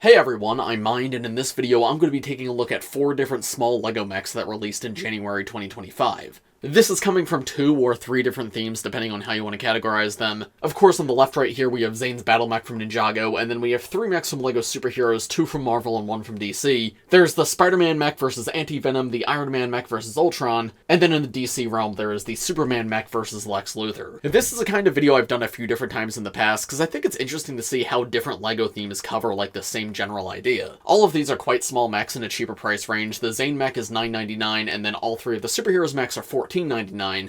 Hey everyone, I'm Mind, and in this video I'm going to be taking a look at 4 different small LEGO mechs that released in January 2025. This is coming from 2 or 3 different themes, depending on how you want to categorize them. Of course, on the left right here we have Zane's battle mech from Ninjago, and then we have 3 mechs from LEGO superheroes, 2 from Marvel and 1 from DC. There's the Spider-Man Mech versus Anti-Venom, the Iron Man Mech versus Ultron, and then in the DC realm there is the Superman Mech versus Lex Luthor. This is a kind of video I've done a few different times in the past, because I think it's interesting to see how different LEGO themes cover like the same general idea. All of these are quite small mechs in a cheaper price range. The Zane mech is $9.99, and then all 3 of the superheroes mechs are $14.99.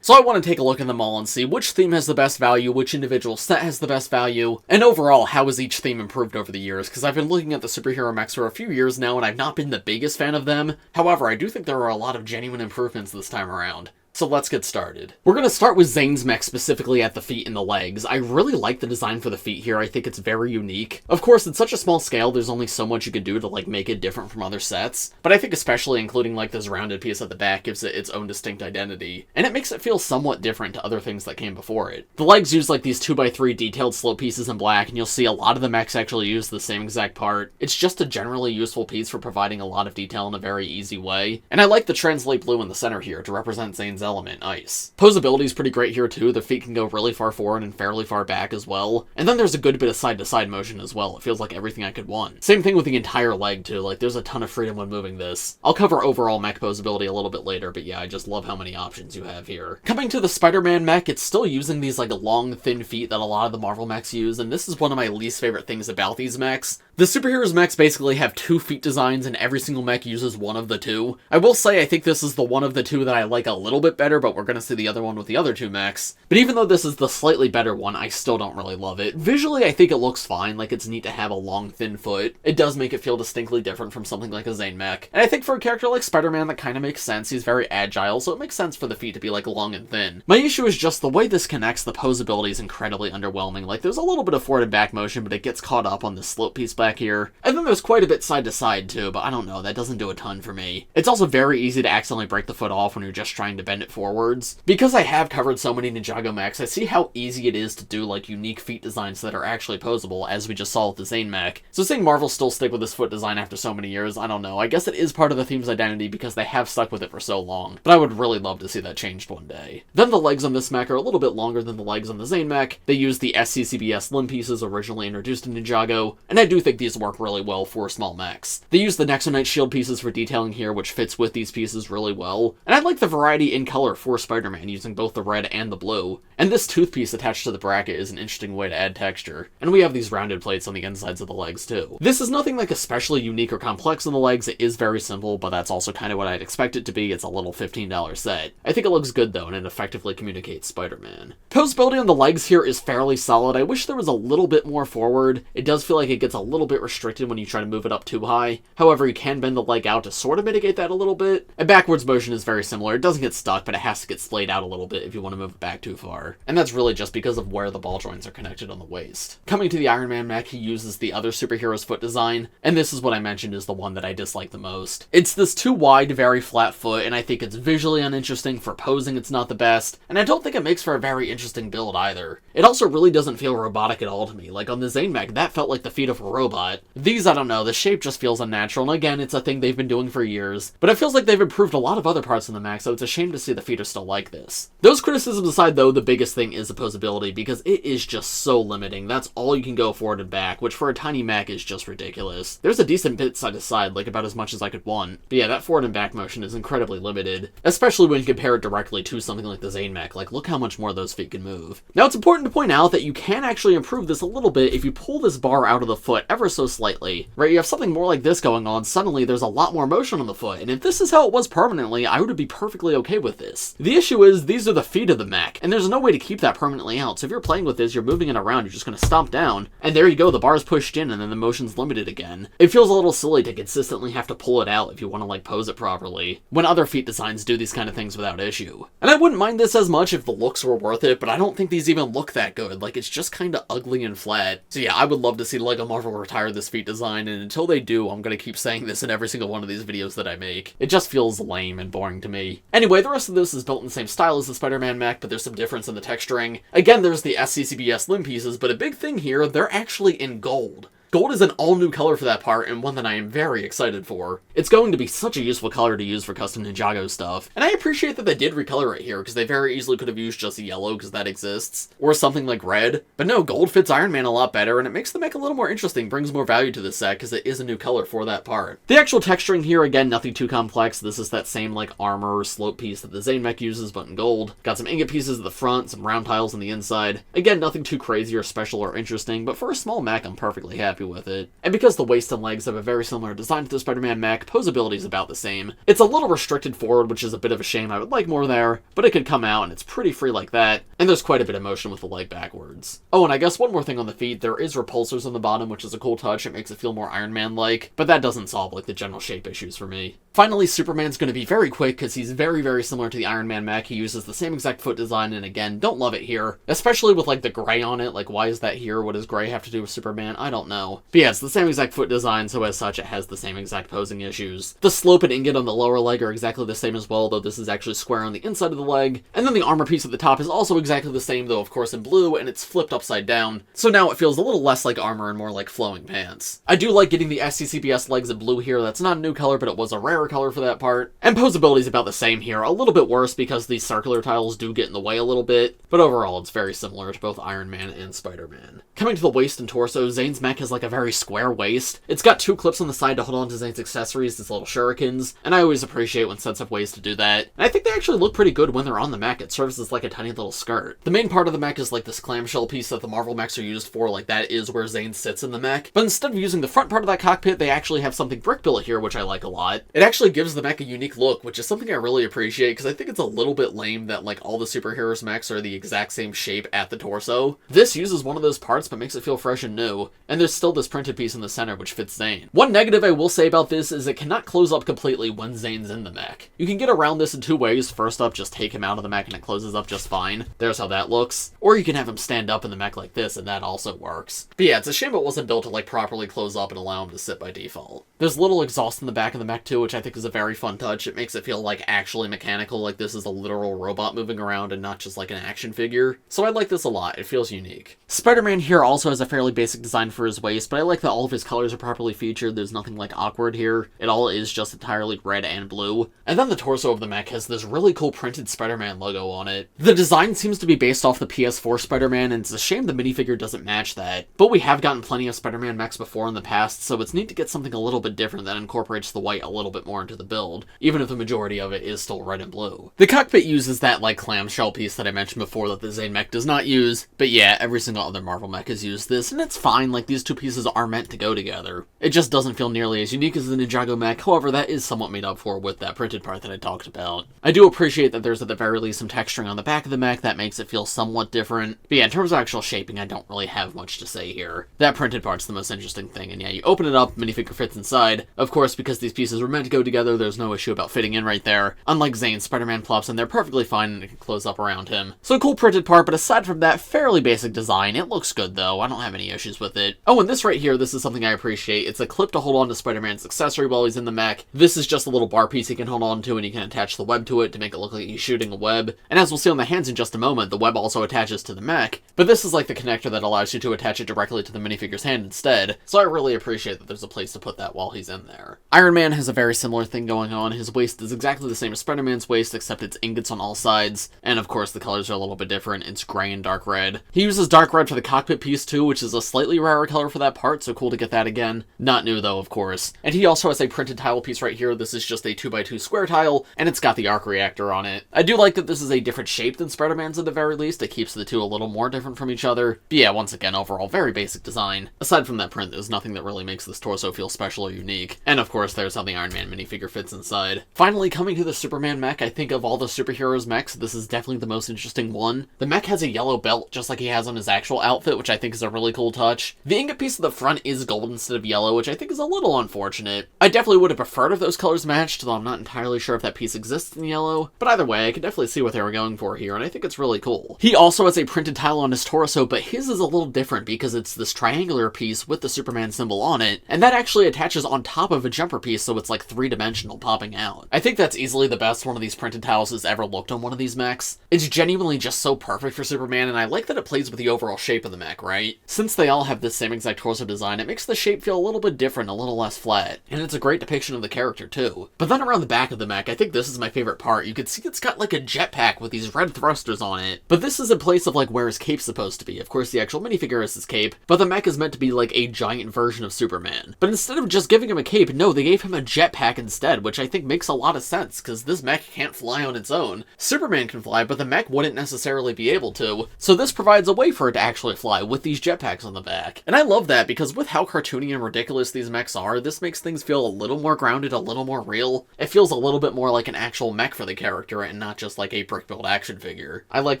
So I want to take a look at them all and see which theme has the best value, which individual set has the best value, and overall, how has each theme improved over the years, because I've been looking at the superhero mechs for a few years now, and I've not been the biggest fan of them. However, I do think there are a lot of genuine improvements this time around. So let's get started. We're going to start with Zane's mech, specifically at the feet and the legs. I really like the design for the feet here. I think it's very unique. Of course, it's such a small scale, there's only so much you could do to like make it different from other sets, but I think especially including like this rounded piece at the back gives it its own distinct identity, and it makes it feel somewhat different to other things that came before it. The legs use like these 2x3 detailed slope pieces in black, and you'll see a lot of the mechs actually use the same exact part. It's just a generally useful piece for providing a lot of detail in a very easy way, and I like the translate blue in the center here to represent Zane's element, ice. Posability is pretty great here too. The feet can go really far forward and fairly far back as well. And then there's a good bit of side-to-side motion as well. It feels like everything I could want. Same thing with the entire leg too. Like there's a ton of freedom when moving this. I'll cover overall mech posability a little bit later, but yeah, I just love how many options you have here. Coming to the Spider-Man mech, it's still using these like long, thin feet that a lot of the Marvel mechs use, and this is one of my least favorite things about these mechs. The superheroes mechs basically have 2 feet designs, and every single mech uses one of the 2. I will say I think this is the one of the 2 that I like a little bit better, but we're gonna see the other one with the other 2 mechs. But even though this is the slightly better one, I still don't really love it. Visually, I think it looks fine, like it's neat to have a long, thin foot. It does make it feel distinctly different from something like a Zane mech. And I think for a character like Spider-Man, that kind of makes sense. He's very agile, so it makes sense for the feet to be like long and thin. My issue is just the way this connects. The posability is incredibly underwhelming. Like there's a little bit of forward and back motion, but it gets caught up on this slope piece back here. And then there's quite a bit side to side too, but I don't know, that doesn't do a ton for me. It's also very easy to accidentally break the foot off when you're just trying to bend it forwards. Because I have covered so many Ninjago mechs, I see how easy it is to do like unique feet designs that are actually posable, as we just saw with the Zane mech. So seeing Marvel still stick with this foot design after so many years, I don't know. I guess it is part of the theme's identity because they have stuck with it for so long, but I would really love to see that changed one day. Then the legs on this mech are a little bit longer than the legs on the Zane mech. They use the SCCBS limb pieces originally introduced in Ninjago, and I do think these work really well for small mechs. They use the Nexonite shield pieces for detailing here, which fits with these pieces really well, and I like the variety in color for Spider-Man, using both the red and the blue. And this tooth piece attached to the bracket is an interesting way to add texture. And we have these rounded plates on the insides of the legs too. This is nothing like especially unique or complex on the legs. It is very simple, but that's also kind of what I'd expect it to be. It's a little $15 set. I think it looks good though, and it effectively communicates Spider-Man. Posability on the legs here is fairly solid. I wish there was a little bit more forward. It does feel like it gets a little bit restricted when you try to move it up too high. However, you can bend the leg out to sort of mitigate that a little bit. And backwards motion is very similar. It doesn't get stuck, but it has to get splayed out a little bit if you want to move it back too far. And that's really just because of where the ball joints are connected on the waist. Coming to the Iron Man mech, he uses the other superhero's foot design, and this is what I mentioned is the one that I dislike the most. It's this too wide, very flat foot, and I think it's visually uninteresting. For posing, it's not the best, and I don't think it makes for a very interesting build either. It also really doesn't feel robotic at all to me. Like on the Zane mech, that felt like the feet of a robot. These, I don't know, the shape just feels unnatural, and again, it's a thing they've been doing for years, but it feels like they've improved a lot of other parts in the mech, so it's a shame to see the feet are still like this. Those criticisms aside though, the biggest thing is the posability, because it is just so limiting. That's all you can go forward and back, which for a tiny mech is just ridiculous. There's a decent bit side to side, like about as much as I could want, but yeah, that forward and back motion is incredibly limited, especially when you compare it directly to something like the Zane mech. Like look how much more those feet can move. Now it's important to point out that you can actually improve this a little bit if you pull this bar out of the foot ever so slightly, right? You have something more like this going on, suddenly there's a lot more motion on the foot, and if this is how it was permanently, I would be perfectly okay with this. The issue is, these are the feet of the mech, and there's no way to keep that permanently out, so if you're playing with this, you're moving it around, you're just gonna stomp down, and there you go, the bar's pushed in, and then the motion's limited again. It feels a little silly to consistently have to pull it out if you want to like pose it properly, when other feet designs do these kind of things without issue. And I wouldn't mind this as much if the looks were worth it, but I don't think these even look that good. Like it's just kinda ugly and flat. So yeah, I would love to see LEGO Marvel retire this feet design, and until they do, I'm gonna keep saying this in every single one of these videos that I make. It just feels lame and boring to me. Anyway, the rest of this is built in the same style as the Spider-Man mech, but there's some difference in the texturing. Again, there's the SCCBS limb pieces, but a big thing here, they're actually in gold. Gold is an all-new color for that part, and one that I am very excited for. It's going to be such a useful color to use for custom Ninjago stuff, and I appreciate that they did recolor it here, because they very easily could have used just yellow, because that exists, or something like red. But no, gold fits Iron Man a lot better, and it makes the mech a little more interesting, brings more value to the set, because it is a new color for that part. The actual texturing here, again, nothing too complex. This is that same, like, armor or slope piece that the Zane mech uses, but in gold. Got some ingot pieces at the front, some round tiles on the inside. Again, nothing too crazy or special or interesting, but for a small mech, I'm perfectly happy with it. And because the waist and legs have a very similar design to the Spider-Man mech, posability is about the same. It's a little restricted forward, which is a bit of a shame. I would like more there, but it could come out, and it's pretty free like that, and there's quite a bit of motion with the leg backwards. Oh, and I guess one more thing on the feet, there is repulsors on the bottom, which is a cool touch. It makes it feel more Iron Man-like, but that doesn't solve, like, the general shape issues for me. Finally, Superman's going to be very quick, because he's very, very similar to the Iron Man mech. He uses the same exact foot design, and again, don't love it here. Especially with, like, the gray on it. Like, why is that here? What does gray have to do with Superman? I don't know. But yeah, it's the same exact foot design, so as such, it has the same exact posing issues. The slope and ingot on the lower leg are exactly the same as well, though this is actually square on the inside of the leg. And then the armor piece at the top is also exactly the same, though of course in blue, and it's flipped upside down. So now it feels a little less like armor and more like flowing pants. I do like getting the SCCBS legs in blue here. That's not a new color, but it was a rarer color for that part. And posability is about the same here, a little bit worse because these circular tiles do get in the way a little bit, but overall it's very similar to both Iron Man and Spider-Man. Coming to the waist and torso, Zane's mech has like a very square waist. It's got two clips on the side to hold on to Zane's accessories, these little shurikens, and I always appreciate when sets have ways to do that. And I think they actually look pretty good when they're on the mech. It serves as like a tiny little skirt. The main part of the mech is like this clamshell piece that the Marvel mechs are used for, like that is where Zane sits in the mech. But instead of using the front part of that cockpit, they actually have something brick built here, which I like a lot. It actually gives the mech a unique look, which is something I really appreciate, because I think it's a little bit lame that like all the superheroes mechs are the exact same shape at the torso. This uses one of those parts but makes it feel fresh and new, and there's still this printed piece in the center which fits Zane. One negative I will say about this is it cannot close up completely when Zane's in the mech. You can get around this in two ways. First up, just take him out of the mech and it closes up just fine. There's how that looks. Or you can have him stand up in the mech like this, and that also works. But yeah, it's a shame it wasn't built to like properly close up and allow him to sit by default. There's a little exhaust in the back of the mech too, which I think is a very fun touch. It makes it feel like actually mechanical, like this is a literal robot moving around and not just like an action figure. So I like this a lot. It feels unique. Spider-Man here also has a fairly basic design for his waist, but I like that all of his colors are properly featured. There's nothing like awkward here. It all is just entirely red and blue. And then the torso of the mech has this really cool printed Spider-Man logo on it. The design seems to be based off the PS4 Spider-Man, and it's a shame the minifigure doesn't match that. But we have gotten plenty of Spider-Man mechs before in the past, so it's neat to get something a little bit different that incorporates the white a little bit more into the build, even if the majority of it is still red and blue. The cockpit uses that like clamshell piece that I mentioned before that the Zane mech does not use, but yeah, every single other Marvel mech has used this, and it's fine. Like, these two pieces are meant to go together. It just doesn't feel nearly as unique as the Ninjago mech, however that is somewhat made up for with that printed part that I talked about. I do appreciate that there's at the very least some texturing on the back of the mech that makes it feel somewhat different, but yeah, in terms of actual shaping, I don't really have much to say here. That printed part's the most interesting thing, and yeah, you open it up, minifigure fits inside. Of course, because these pieces were meant to go together, there's no issue about fitting in right there. Unlike Zane, Spider-Man plops in there perfectly fine and it can close up around him. So a cool printed part, but aside from that, fairly basic design. It looks good though, I don't have any issues with it. Oh, and this right here, this is something I appreciate. It's a clip to hold on to Spider-Man's accessory while he's in the mech. This is just a little bar piece he can hold on to, and you can attach the web to it to make it look like he's shooting a web. And as we'll see on the hands in just a moment, the web also attaches to the mech, but this is like the connector that allows you to attach it directly to the minifigure's hand instead, so I really appreciate that there's a place to put that while he's in there. Iron Man has a very similar thing going on. His waist is exactly the same as Spider-Man's waist, except it's ingots on all sides, and of course the colors are a little bit different. It's gray and dark red. He uses dark red for the cockpit piece too, which is a slightly rarer color for that part, so cool to get that again. Not new though, of course. And he also has a printed tile piece right here. This is just a 2x2 square tile, and it's got the arc reactor on it. I do like that this is a different shape than Spider-Man's at the very least. It keeps the two a little more different from each other. But yeah, once again, overall, very basic design. Aside from that print, there's nothing that really makes this torso feel special or unique. And of course, there's how the Iron Man minifigure fits inside. Finally, coming to the Superman mech, I think of all the superheroes mechs, this is definitely the most interesting one. The mech has a yellow belt, just like he has on his actual outfit, which I think is a really cool touch. The ingot piece at the front is gold instead of yellow, which I think is a little unfortunate. I definitely would have preferred if those colors matched, though I'm not entirely sure if that piece exists in yellow. But either way, I can definitely see what they were going for here, and I think it's really cool. He also has a printed tile on his torso, but his is a little different because it's this triangular piece with the Superman symbol on it, and that actually attaches on top of a jumper piece, so it's like 3 three-dimensional popping out. I think that's easily the best one of these printed tiles has ever looked on one of these mechs. It's genuinely just so perfect for Superman, and I like that it plays with the overall shape of the mech, right? Since they all have the same exact torso design, it makes the shape feel a little bit different, a little less flat, and it's a great depiction of the character too. But then around the back of the mech, I think this is my favorite part. You can see it's got like a jetpack with these red thrusters on it, but this is in place of like where his cape's supposed to be. Of course, the actual minifigure is his cape, but the mech is meant to be like a giant version of Superman. But instead of just giving him a cape, no, they gave him a jetpack instead, which I think makes a lot of sense, because this mech can't fly on its own. Superman can fly, but the mech wouldn't necessarily be able to, so this provides a way for it to actually fly with these jetpacks on the back. And I love that, because with how cartoony and ridiculous these mechs are, this makes things feel a little more grounded, a little more real. It feels a little bit more like an actual mech for the character, and not just like a brick-built action figure. I like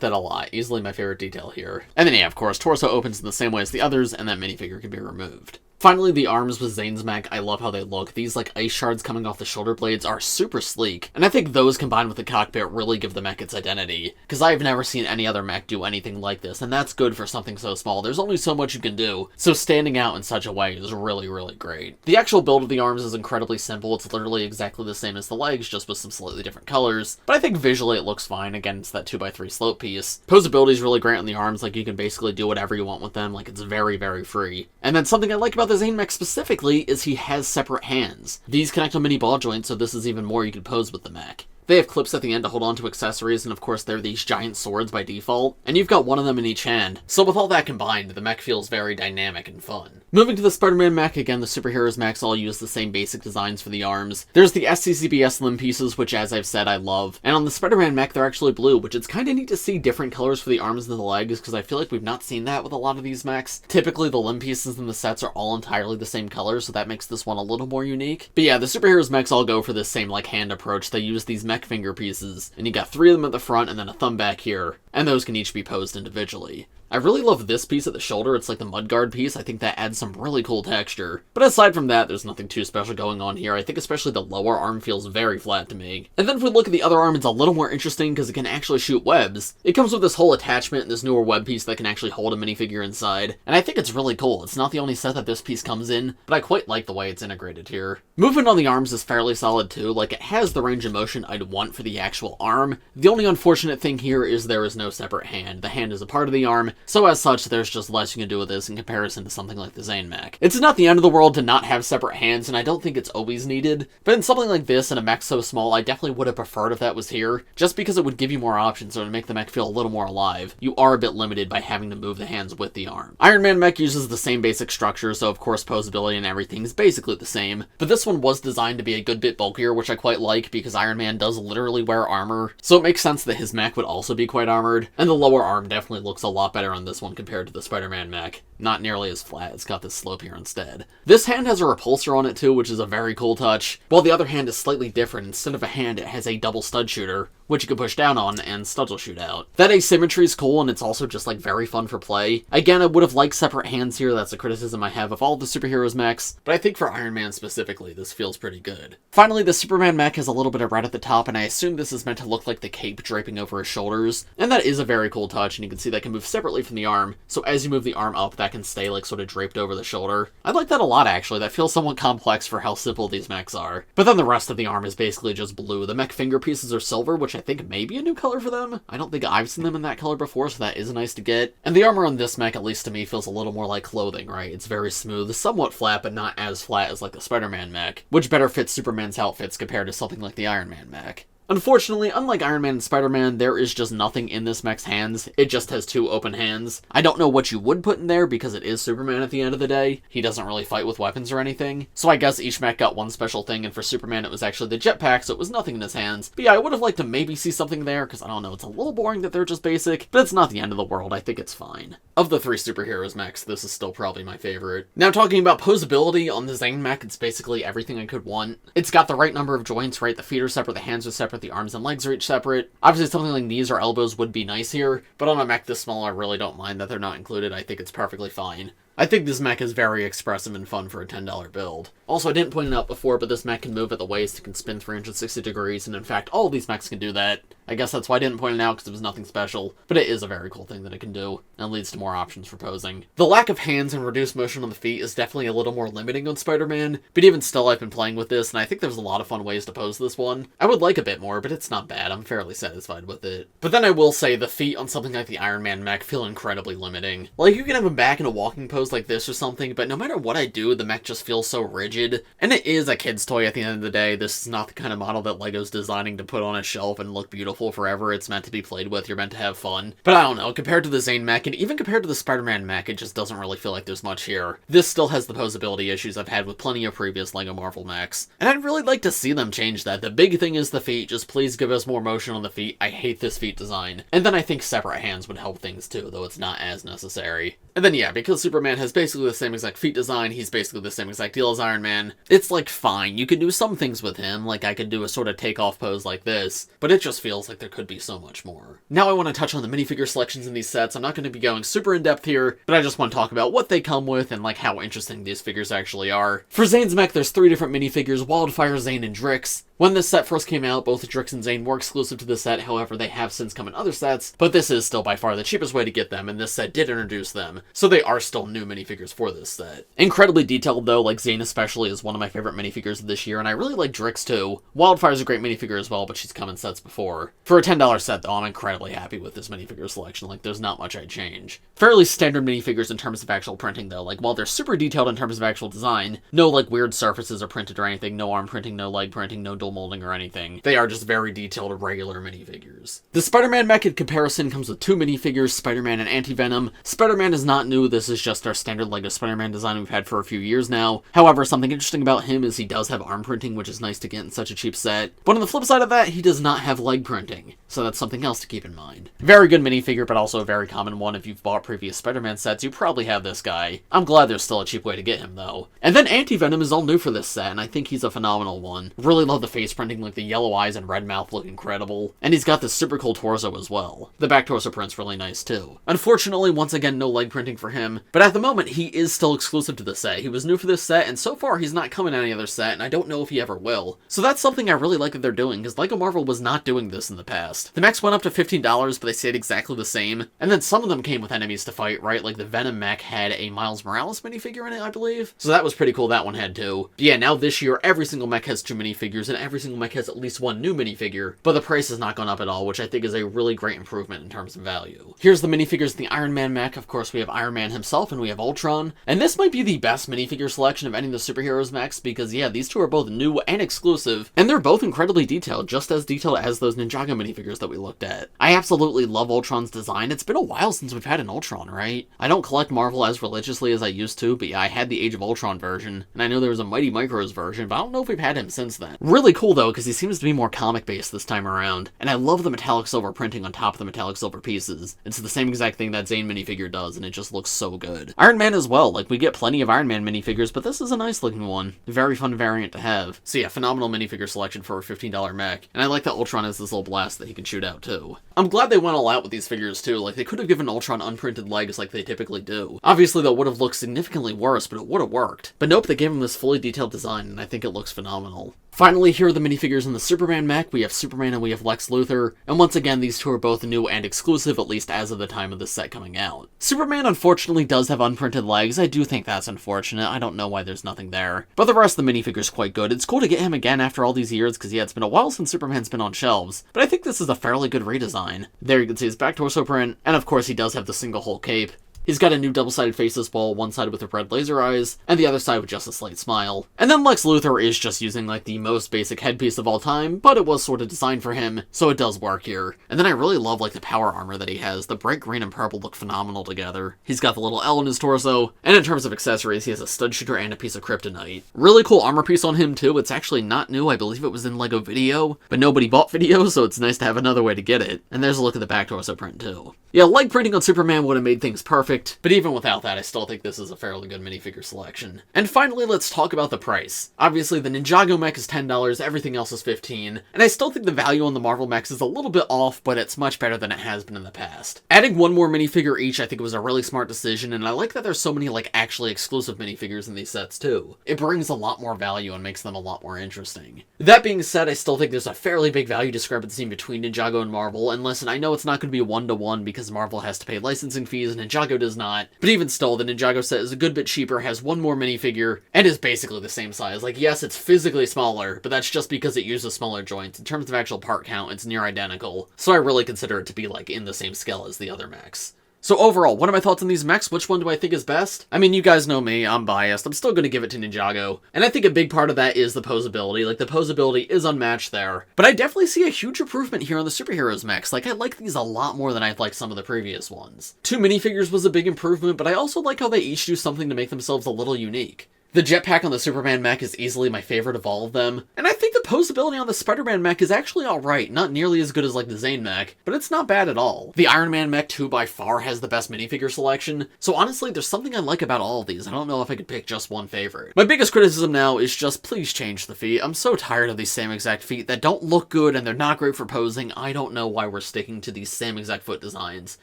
that a lot. Easily my favorite detail here. And then yeah, of course, torso opens in the same way as the others, and that minifigure can be removed. Finally, the arms with Zane's mech, I love how they look. These like ice shards coming off the shoulder blades are super sleek, and I think those combined with the cockpit really give the mech its identity, because I've never seen any other mech do anything like this, and that's good for something so small. There's only so much you can do, so standing out in such a way is really, really great. The actual build of the arms is incredibly simple. It's literally exactly the same as the legs, just with some slightly different colors, but I think visually it looks fine. Again, it's that 2x3 slope piece. Posability is really great on the arms, like you can basically do whatever you want with them, like it's very, very free. And then something I like about the Zane mech specifically is he has separate hands. These connect on mini ball joints, so this is even more you can pose with the mech. They have clips at the end to hold on to accessories, and of course they're these giant swords by default, and you've got one of them in each hand. So with all that combined, the mech feels very dynamic and fun. Moving to the Spider-Man Mech, again, the superheroes mechs all use the same basic designs for the arms. There's the SCCBS limb pieces, which as I've said, I love, and on the Spider-Man Mech, they're actually blue, which it's kind of neat to see different colors for the arms and the legs, because I feel like we've not seen that with a lot of these mechs. Typically, the limb pieces in the sets are all entirely the same color, so that makes this one a little more unique. But yeah, the superheroes mechs all go for this same, like, hand approach. They use these mech finger pieces, and you got 3 of them at the front and then a thumb back here, and those can each be posed individually. I really love this piece at the shoulder. It's like the mudguard piece. I think that adds some really cool texture. But aside from that, there's nothing too special going on here. I think especially the lower arm feels very flat to me. And then if we look at the other arm, it's a little more interesting because it can actually shoot webs. It comes with this whole attachment and this newer web piece that can actually hold a minifigure inside. And I think it's really cool. It's not the only set that this piece comes in, but I quite like the way it's integrated here. Movement on the arms is fairly solid too. Like, it has the range of motion I'd want for the actual arm. The only unfortunate thing here is there is no separate hand. The hand is a part of the arm, so as such, there's just less you can do with this in comparison to something like the Zane mech. It's not the end of the world to not have separate hands, and I don't think it's always needed, but in something like this and a mech so small, I definitely would have preferred if that was here, just because it would give you more options or to make the mech feel a little more alive. You are a bit limited by having to move the hands with the arm. Iron Man mech uses the same basic structure, so of course posability and everything is basically the same, but this one was designed to be a good bit bulkier, which I quite like because Iron Man does literally wear armor, so it makes sense that his mech would also be quite armored, and the lower arm definitely looks a lot better on this one compared to the Spider-Man Mech. Not nearly as flat, it's got this slope here instead. This hand has a repulsor on it too, which is a very cool touch, while the other hand is slightly different. Instead of a hand, it has a double stud shooter, which you can push down on, and studs will shoot out. That asymmetry is cool, and it's also just, like, very fun for play. Again, I would have liked separate hands here. That's a criticism I have of all the superheroes mechs, but I think for Iron Man specifically, this feels pretty good. Finally, the Superman mech has a little bit of red at the top, and I assume this is meant to look like the cape draping over his shoulders, and that is a very cool touch, and you can see that can move separately from the arm, so as you move the arm up, that can stay, like, sort of draped over the shoulder. I like that a lot, actually. That feels somewhat complex for how simple these mechs are. But then the rest of the arm is basically just blue. The mech finger pieces are silver, which I think may be a new color for them. I don't think I've seen them in that color before, so that is nice to get. And the armor on this mech, at least to me, feels a little more like clothing, right? It's very smooth, somewhat flat, but not as flat as like the Spider-Man mech, which better fits Superman's outfits compared to something like the Iron Man mech. Unfortunately, unlike Iron Man and Spider-Man, there is just nothing in this mech's hands. It just has 2 open hands. I don't know what you would put in there because it is Superman at the end of the day. He doesn't really fight with weapons or anything. So I guess each mech got one special thing, and for Superman it was actually the jetpack, so it was nothing in his hands. But yeah, I would have liked to maybe see something there, because I don't know, it's a little boring that they're just basic, but it's not the end of the world. I think it's fine. Of the 3 superheroes mechs, this is still probably my favorite. Now talking about posability, on the Zane mech, it's basically everything I could want. It's got the right number of joints, right? The feet are separate, the hands are separate, the arms and legs are each separate. Obviously something like knees or elbows would be nice here, but on a mech this small I really don't mind that they're not included. I think it's perfectly fine. I think this mech is very expressive and fun for a $10 build. Also, I didn't point it out before, but this mech can move at the waist, it can spin 360 degrees, and in fact, all of these mechs can do that. I guess that's why I didn't point it out, because it was nothing special, but it is a very cool thing that it can do, and leads to more options for posing. The lack of hands and reduced motion on the feet is definitely a little more limiting on Spider-Man, but even still I've been playing with this, and I think there's a lot of fun ways to pose this one. I would like a bit more, but it's not bad. I'm fairly satisfied with it. But then I will say the feet on something like the Iron Man mech feel incredibly limiting. Like, you can have him back in a walking pose like this or something, but no matter what I do, the mech just feels so rigid. And it is a kid's toy at the end of the day. This is not the kind of model that LEGO's designing to put on a shelf and look beautiful forever. It's meant to be played with. You're meant to have fun. But I don't know, compared to the Zane mech, and even compared to the Spider-Man mech, it just doesn't really feel like there's much here. This still has the posability issues I've had with plenty of previous LEGO Marvel mechs. And I'd really like to see them change that. The big thing is the feet. Just please give us more motion on the feet. I hate this feet design. And then I think separate hands would help things too, though it's not as necessary. And then yeah, because Superman has basically the same exact feet design, he's basically the same exact deal as Iron Man, it's like fine, you can do some things with him, like I could do a sort of takeoff pose like this, but it just feels like there could be so much more. Now I want to touch on the minifigure selections in these sets. I'm not going to be going super in depth here, but I just want to talk about what they come with and like how interesting these figures actually are. For Zane's mech, there's 3 different minifigures: Wildfire, Zane, and Drix. When this set first came out, both Drix and Zane were exclusive to the set, however they have since come in other sets, but this is still by far the cheapest way to get them, and this set did introduce them, so they are still new minifigures for this set. Incredibly detailed though, like Zane especially is one of my favorite minifigures of this year, and I really like Drix too. Wildfire's a great minifigure as well, but she's come in sets before. For a $10 set though, I'm incredibly happy with this minifigure selection, like there's not much I'd change. Fairly standard minifigures in terms of actual printing though, like while they're super detailed in terms of actual design, no like weird surfaces are printed or anything, no arm printing, no leg printing, no dual molding or anything. They are just very detailed regular minifigures. The Spider-Man mech in comparison comes with 2 minifigures, Spider-Man and Anti-Venom. Spider-Man is not new, this is just our standard LEGO Spider-Man design we've had for a few years now. However, something interesting about him is he does have arm printing, which is nice to get in such a cheap set. But on the flip side of that, he does not have leg printing, so that's something else to keep in mind. Very good minifigure, but also a very common one. If you've bought previous Spider-Man sets, you probably have this guy. I'm glad there's still a cheap way to get him though. And then Anti-Venom is all new for this set, and I think he's a phenomenal one. Really love the face printing, like the yellow eyes and red mouth look incredible. And he's got this super cool torso as well. The back torso print's really nice too. Unfortunately, once again, no leg printing for him, but at the moment he is still exclusive to the set. He was new for this set, and so far he's not coming in any other set, and I don't know if he ever will. So that's something I really like that they're doing, because LEGO Marvel was not doing this in the past. The mechs went up to $15, but they stayed exactly the same, and then some of them came with enemies to fight, right? Like the Venom mech had a Miles Morales minifigure in it, I believe. So that was pretty cool, that one had too. But yeah, now this year, every single mech has 2 minifigures, and every single mech has at least 1 new minifigure, but the price has not gone up at all, which I think is a really great improvement in terms of value. Here's the minifigures of the Iron Man mech. Of course, we have Iron Man himself, and we have Ultron, and this might be the best minifigure selection of any of the superheroes mechs, because yeah, these 2 are both new and exclusive, and they're both incredibly detailed, just as detailed as those Ninjago minifigures that we looked at. I absolutely love Ultron's design. It's been a while since we've had an Ultron, right? I don't collect Marvel as religiously as I used to, but yeah, I had the Age of Ultron version, and I know there was a Mighty Micros version, but I don't know if we've had him since then. Really cool though, because he seems to be more comic-based this time around, and I love the metallic silver printing on top of the metallic silver pieces. It's the same exact thing that Zane minifigure does, and it just looks so good. Iron Man as well, like we get plenty of Iron Man minifigures, but this is a nice looking one. Very fun variant to have. So yeah, phenomenal minifigure selection for a $15 mech, and I like that Ultron has this little blast that he can shoot out too. I'm glad they went all out with these figures too, like they could have given Ultron unprinted legs like they typically do. Obviously that would have looked significantly worse, but it would have worked. But nope, they gave him this fully detailed design, and I think it looks phenomenal. Finally, here are the minifigures in the Superman mech. We have Superman and we have Lex Luthor, and once again, these 2 are both new and exclusive, at least as of the time of this set coming out. Superman unfortunately does have unprinted legs. I do think that's unfortunate. I don't know why there's nothing there. But the rest of the minifigure's quite good. It's cool to get him again after all these years, because yeah, it's been a while since Superman's been on shelves, but I think this is a fairly good redesign. There you can see his back torso print, and of course he does have the single hole cape. He's got a new double-sided faceless ball, one side with the red laser eyes, and the other side with just a slight smile. And then Lex Luthor is just using like the most basic headpiece of all time, but it was sort of designed for him, so it does work here. And then I really love like the power armor that he has. The bright green and purple look phenomenal together. He's got the little L in his torso, and in terms of accessories, he has a stud shooter and a piece of kryptonite. Really cool armor piece on him too. It's actually not new. I believe it was in LEGO Video, but nobody bought Video, so it's nice to have another way to get it. And there's a look at the back torso print too. Yeah, leg printing on Superman would have made things perfect. perfect, but even without that, I still think this is a fairly good minifigure selection. And finally, let's talk about the price. Obviously, the Ninjago mech is $10, everything else is $15, and I still think the value on the Marvel mechs is a little bit off, but it's much better than it has been in the past. Adding one more minifigure each, I think it was a really smart decision, and I like that there's so many, like, actually exclusive minifigures in these sets, too. It brings a lot more value and makes them a lot more interesting. That being said, I still think there's a fairly big value discrepancy between Ninjago and Marvel, and listen, I know it's not going to be one-to-one because Marvel has to pay licensing fees and Ninjago does not, but even still, the Ninjago set is a good bit cheaper, has one more minifigure, and is basically the same size. Like, yes, it's physically smaller, but that's just because it uses smaller joints. In terms of actual part count, it's near identical, so I really consider it to be, like, in the same scale as the other mechs. So overall, what are my thoughts on these mechs? Which one do I think is best? I mean, you guys know me, I'm biased. I'm still going to give it to Ninjago. And I think a big part of that is the posability. Like, the posability is unmatched there. But I definitely see a huge improvement here on the superheroes mechs. Like, I like these a lot more than I've liked some of the previous ones. 2 minifigures was a big improvement, but I also like how they each do something to make themselves a little unique. The jetpack on the Superman Mech is easily my favorite of all of them, and I think the posability on the Spider-Man Mech is actually alright, not nearly as good as like the Zane Mech, but it's not bad at all. The Iron Man Mech 2 by far has the best minifigure selection, so honestly there's something I like about all of these. I don't know if I could pick just one favorite. My biggest criticism now is just please change the feet. I'm so tired of these same exact feet that don't look good and they're not great for posing. I don't know why we're sticking to these same exact foot designs.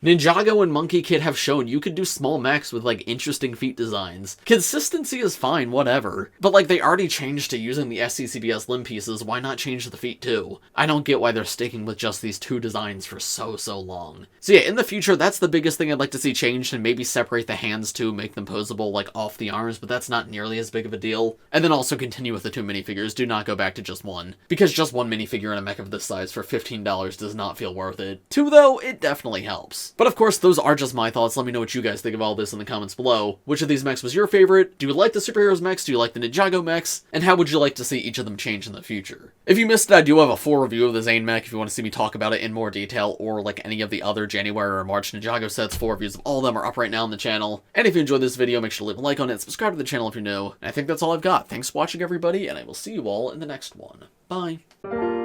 Ninjago and Monkey Kid have shown you could do small mechs with like interesting feet designs. Consistency is fine, whatever. But like, they already changed to using the SCCBS limb pieces, why not change the feet too? I don't get why they're sticking with just these 2 designs for so long. So yeah, in the future, that's the biggest thing I'd like to see changed, and maybe separate the hands too, make them posable like off the arms, but that's not nearly as big of a deal. And then also continue with the 2 minifigures, do not go back to just one. Because just one minifigure in a mech of this size for $15 does not feel worth it. 2 though, it definitely helps. But of course, those are just my thoughts. Let me know what you guys think of all this in the comments below. Which of these mechs was your favorite? Do you like the superheroes mechs? Do you like the Ninjago mechs? And how would you like to see each of them change in the future? If you missed it, I do have a full review of the Zane mech if you want to see me talk about it in more detail, or like any of the other January or March Ninjago sets. Full reviews of all of them are up right now on the channel. And if you enjoyed this video, make sure to leave a like on it, subscribe to the channel if you're new. And I think that's all I've got. Thanks for watching, everybody, and I will see you all in the next one. Bye.